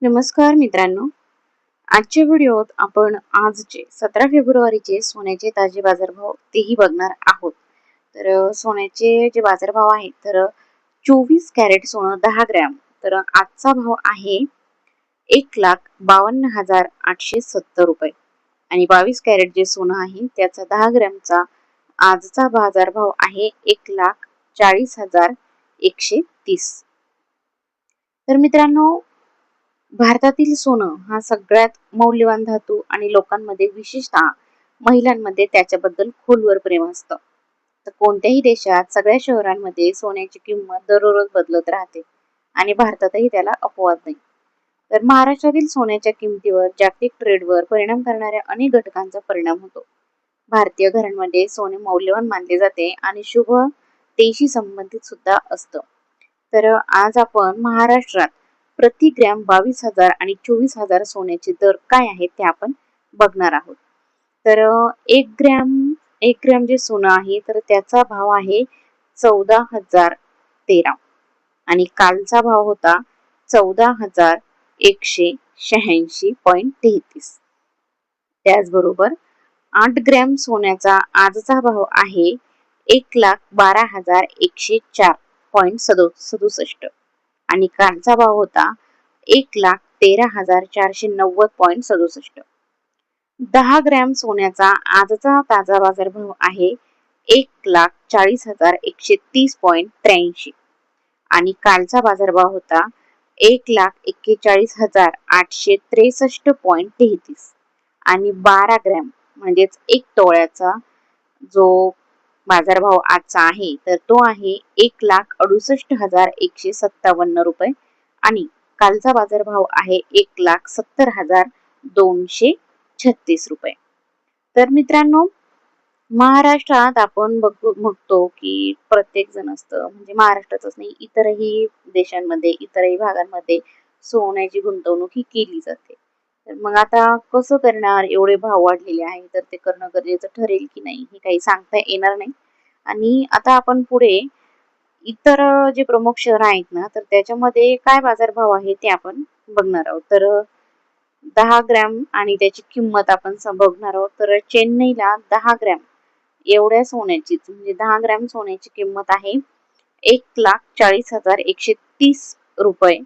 नमस्कार मित्रांनो, आजच्या व्हिडिओत आपण आजचे 17 फेब्रुवारीचे सोन्याचे ताजे बाजारभाव तेही बघणार आहोत। तर सोन्याचे जे बाजारभाव आहेत तर 24 कॅरेट सोनं 10 ग्रॅम तर आजचा भाव आहे 1,52,870 रुपये आणि 22 कॅरेट जे सोनं आहे त्याचा 10 ग्रॅमचा आजचा बाजारभाव आहे 1,40,130। तर मित्रांनो, भारतातील सोनं हा सगळ्यात मौल्यवान धातू आणि लोकांमध्ये विशेषतः महिलांमध्ये त्याच्याबद्दल खोलवर प्रेम असतं। तर कोणत्याही देशात सगळ्या शहरांमध्ये सोन्याची किंमत दररोज बदलत राहते आणि भारतातही त्याला अपवाद नाही। तर महाराष्ट्रातील सोन्याच्या किमतीवर जागतिक ट्रेडवर परिणाम करणाऱ्या अनेक घटकांचा परिणाम होतो। भारतीय घरांमध्ये सोने मौल्यवान मानले जाते आणि शुभतेशी संबंधित सुद्धा असतं। तर आज आपण महाराष्ट्रात प्रति ग्रॅम 22,000 आणि 24,000 सोन्याचे दर काय आहेत ते आपण बघणार आहोत। तर एक ग्रॅम जे सोनं आहे तर त्याचा भाव आहे 14,013 आणि कालचा भाव होता 14,186.33। त्याचबरोबर 8 ग्रॅम सोन्याचा आजचा भाव आहे 1,12,104.67 आणि कालचा भाव होता 1,13,490.67। 10 ग्रॅम सोन्याचा आजचा ताजा बाजारभाव आहे 1,40,130.83 आणि कालचा बाजारभाव होता 1,41,863.33 आणि 12 ग्रॅम म्हणजेच 1 तोळ्याचा जो बाजारभाव आजचा आहे तर तो आहे 1,68,157 रुपये आणि कालचा बाजारभाव आहे 1,70,236 रुपये। तर मित्रांनो, महाराष्ट्रात आपण बघतो की प्रत्येक जण असतं, म्हणजे महाराष्ट्रातच नाही इतरही देशांमध्ये इतरही भागांमध्ये सोन्याची गुंतवणूक ही केली जाते। तर मग आता कसं करणार, एवढे भाव वाढलेले आहे तर ते करणं गरजेचं ठरेल की नाही हे काही सांगता येणार नाही। आणि आता आपण पुढे इतर जे प्रमुख शहर आहेत ना तर त्याच्यामध्ये काय बाजारभाव आहे ते आपण बघणार आहोत। तर 10 ग्रॅम आणि त्याची किंमत आपण बघणार आहोत। तर चेन्नईला 10 ग्रॅम एवढ्या सोन्याची म्हणजे 10 ग्रॅम सोन्याची किंमत आहे 1,40,130 रुपये,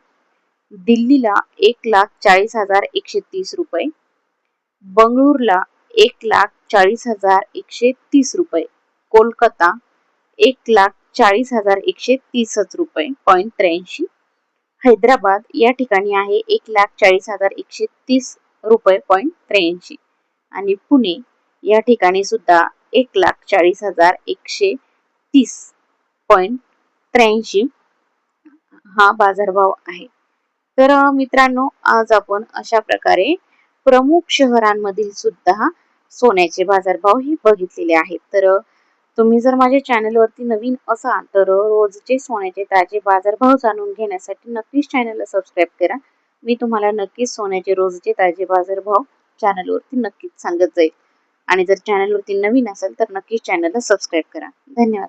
दिल्लीला 1,40,130 रुपये, बंगळुरूला 1,40,130 रुपये, कोलकाता 1,40,130 रुपये .83, हैदराबाद या ठिकाणी आहे 1,40,130 रुपये .83 आणि पुणे या ठिकाणी सुद्धा 1,40,130.83 हा बाजारभाव आहे। तर मित्रांनो, आज आपण अशा प्रकारे प्रमुख शहरांमधील सुद्धा सोन्याचे बाजारभाव हे बघितलेले आहेत। तर तुम्ही जर माझ्या चॅनलवरती नवीन असाल तर रोजचे सोन्याचे ताजे बाजारभाव जाणून घेण्यासाठी नक्कीच चॅनलला सबस्क्राईब करा। मी तुम्हाला नक्कीच सोन्याचे रोजचे ताजे बाजारभाव चॅनलवरती नक्कीच सांगत जाईल। आणि जर चॅनलवरती नवीन असेल तर नक्कीच चॅनलला सबस्क्राईब करा। धन्यवाद।